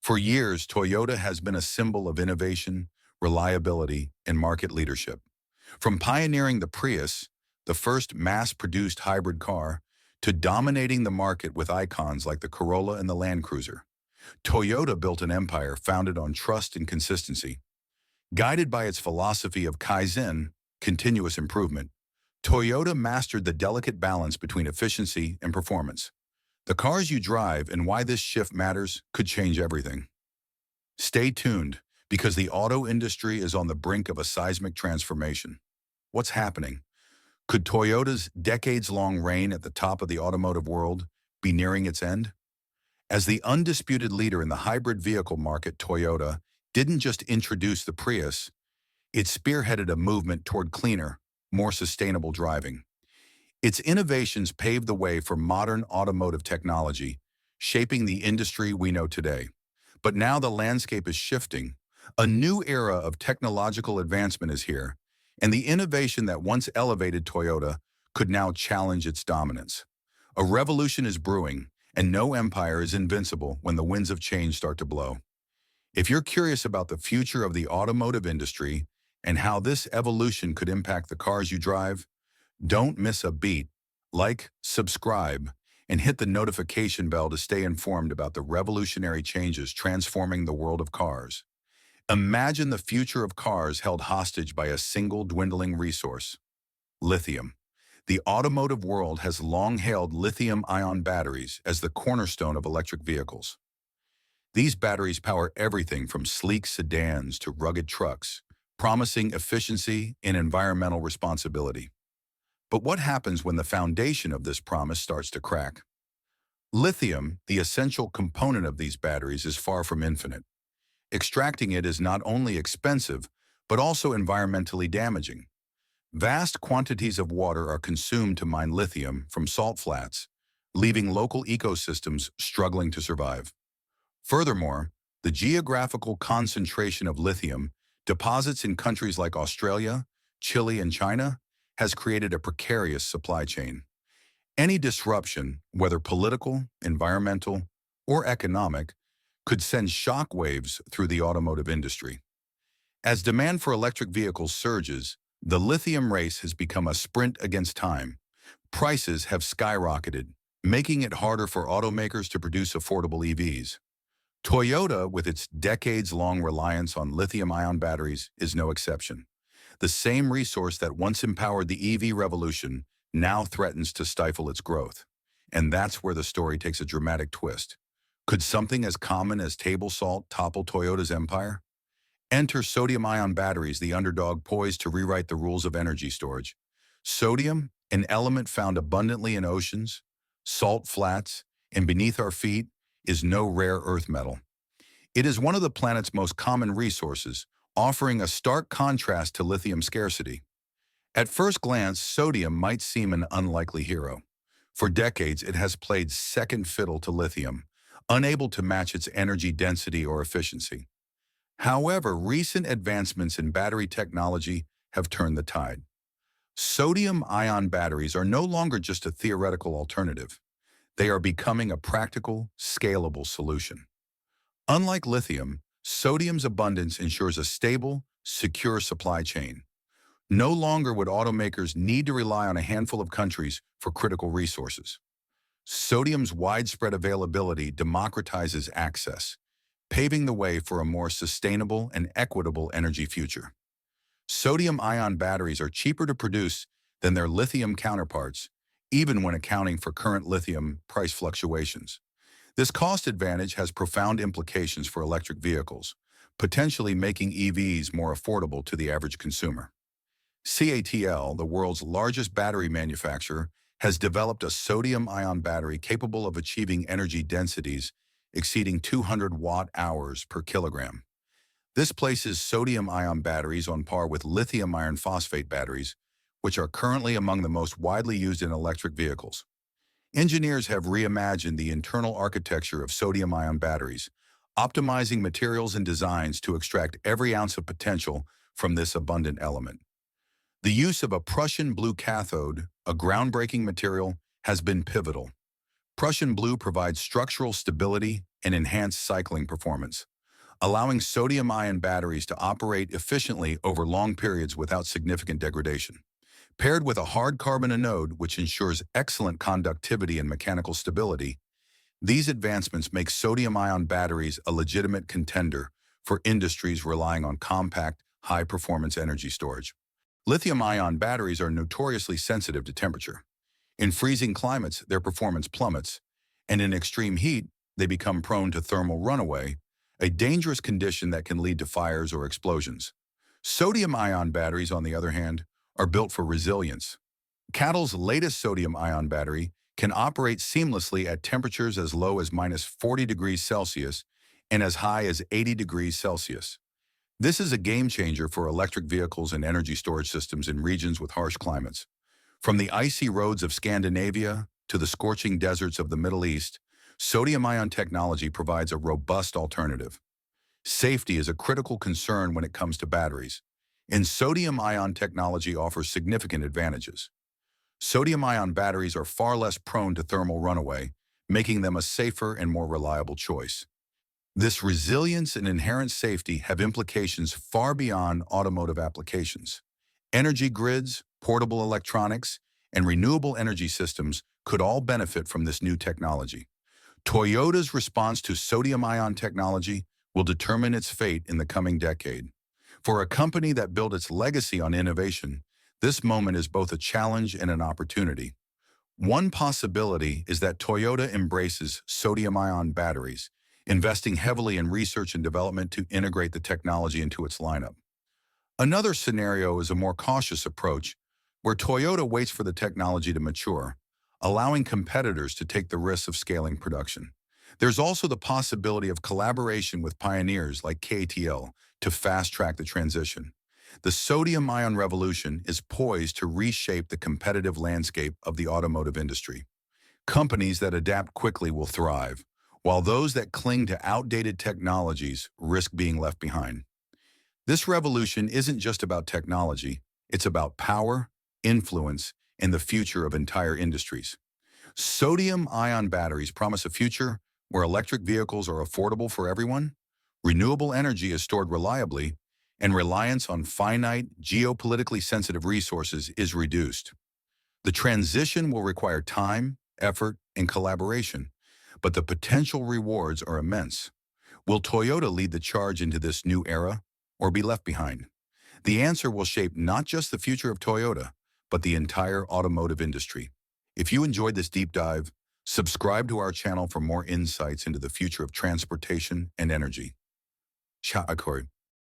For years, Toyota has been a symbol of innovation, reliability, and market leadership. From pioneering the Prius, the first mass-produced hybrid car, to dominating the market with icons like the Corolla and the Land Cruiser, Toyota built an empire founded on trust and consistency. Guided by its philosophy of Kaizen, continuous improvement, Toyota mastered the delicate balance between efficiency and performance. The cars you drive and why this shift matters could change everything. Stay tuned, because the auto industry is on the brink of a seismic transformation. What's happening? Could Toyota's decades-long reign at the top of the automotive world be nearing its end? As the undisputed leader in the hybrid vehicle market, Toyota didn't just introduce the Prius, it spearheaded a movement toward cleaner, more sustainable driving. Its innovations paved the way for modern automotive technology, shaping the industry we know today. But now the landscape is shifting. A new era of technological advancement is here, and the innovation that once elevated Toyota could now challenge its dominance. A revolution is brewing, and no empire is invincible when the winds of change start to blow. If you're curious about the future of the automotive industry and how this evolution could impact the cars you drive, don't miss a beat. Like, subscribe, and hit the notification bell to stay informed about the revolutionary changes transforming the world of cars. Imagine the future of cars held hostage by a single dwindling resource: lithium. The automotive world has long hailed lithium-ion batteries as the cornerstone of electric vehicles. These batteries power everything from sleek sedans to rugged trucks, promising efficiency and environmental responsibility. But what happens when the foundation of this promise starts to crack? Lithium, the essential component of these batteries, is far from infinite. Extracting it is not only expensive, but also environmentally damaging. Vast quantities of water are consumed to mine lithium from salt flats, leaving local ecosystems struggling to survive. Furthermore, the geographical concentration of lithium deposits in countries like Australia, Chile, and China has created a precarious supply chain. Any disruption, whether political, environmental, or economic, could send shockwaves through the automotive industry. As demand for electric vehicles surges, the lithium race has become a sprint against time. Prices have skyrocketed, making it harder for automakers to produce affordable EVs. Toyota, with its decades-long reliance on lithium-ion batteries, is no exception. The same resource that once empowered the EV revolution now threatens to stifle its growth. And that's where the story takes a dramatic twist. Could something as common as table salt topple Toyota's empire? Enter sodium-ion batteries, the underdog poised to rewrite the rules of energy storage. Sodium, an element found abundantly in oceans, salt flats, and beneath our feet, is no rare earth metal. It is one of the planet's most common resources, offering a stark contrast to lithium scarcity. At first glance, sodium might seem an unlikely hero. For decades, it has played second fiddle to lithium, unable to match its energy density or efficiency. However, recent advancements in battery technology have turned the tide. Sodium-ion batteries are no longer just a theoretical alternative. They are becoming a practical, scalable solution. Unlike lithium, sodium's abundance ensures a stable, secure supply chain. No longer would automakers need to rely on a handful of countries for critical resources. Sodium's widespread availability democratizes access, paving the way for a more sustainable and equitable energy future. Sodium-ion batteries are cheaper to produce than their lithium counterparts, even when accounting for current lithium price fluctuations. This cost advantage has profound implications for electric vehicles, potentially making EVs more affordable to the average consumer. CATL, the world's largest battery manufacturer, has developed a sodium-ion battery capable of achieving energy densities exceeding 200 watt-hours per kilogram. This places sodium-ion batteries on par with lithium iron phosphate batteries, which are currently among the most widely used in electric vehicles. Engineers have reimagined the internal architecture of sodium-ion batteries, optimizing materials and designs to extract every ounce of potential from this abundant element. The use of a Prussian blue cathode, a groundbreaking material, has been pivotal. Prussian blue provides structural stability and enhanced cycling performance, allowing sodium-ion batteries to operate efficiently over long periods without significant degradation. Paired with a hard carbon anode, which ensures excellent conductivity and mechanical stability, these advancements make sodium-ion batteries a legitimate contender for industries relying on compact, high-performance energy storage. Lithium-ion batteries are notoriously sensitive to temperature. In freezing climates, their performance plummets, and in extreme heat, they become prone to thermal runaway, a dangerous condition that can lead to fires or explosions. Sodium-ion batteries, on the other hand, are built for resilience. CATL's latest sodium-ion battery can operate seamlessly at temperatures as low as -40 degrees Celsius and as high as 80 degrees Celsius. This is a game changer for electric vehicles and energy storage systems in regions with harsh climates. From the icy roads of Scandinavia to the scorching deserts of the Middle East, sodium-ion technology provides a robust alternative. Safety is a critical concern when it comes to batteries, and sodium-ion technology offers significant advantages. Sodium-ion batteries are far less prone to thermal runaway, making them a safer and more reliable choice. This resilience and inherent safety have implications far beyond automotive applications. Energy grids, portable electronics, and renewable energy systems could all benefit from this new technology. Toyota's response to sodium-ion technology will determine its fate in the coming decade. For a company that built its legacy on innovation, this moment is both a challenge and an opportunity. One possibility is that Toyota embraces sodium-ion batteries, investing heavily in research and development to integrate the technology into its lineup. Another scenario is a more cautious approach, where Toyota waits for the technology to mature, allowing competitors to take the risks of scaling production. There's also the possibility of collaboration with pioneers like KTL to fast-track the transition. The sodium-ion revolution is poised to reshape the competitive landscape of the automotive industry. Companies that adapt quickly will thrive, while those that cling to outdated technologies risk being left behind. This revolution isn't just about technology, it's about power, influence, and the future of entire industries. Sodium-ion batteries promise a future where electric vehicles are affordable for everyone, renewable energy is stored reliably, and reliance on finite, geopolitically sensitive resources is reduced. The transition will require time, effort, and collaboration, but the potential rewards are immense. Will Toyota lead the charge into this new era or be left behind? The answer will shape not just the future of Toyota, but the entire automotive industry. If you enjoyed this deep dive, subscribe to our channel for more insights into the future of transportation and energy. Ciao.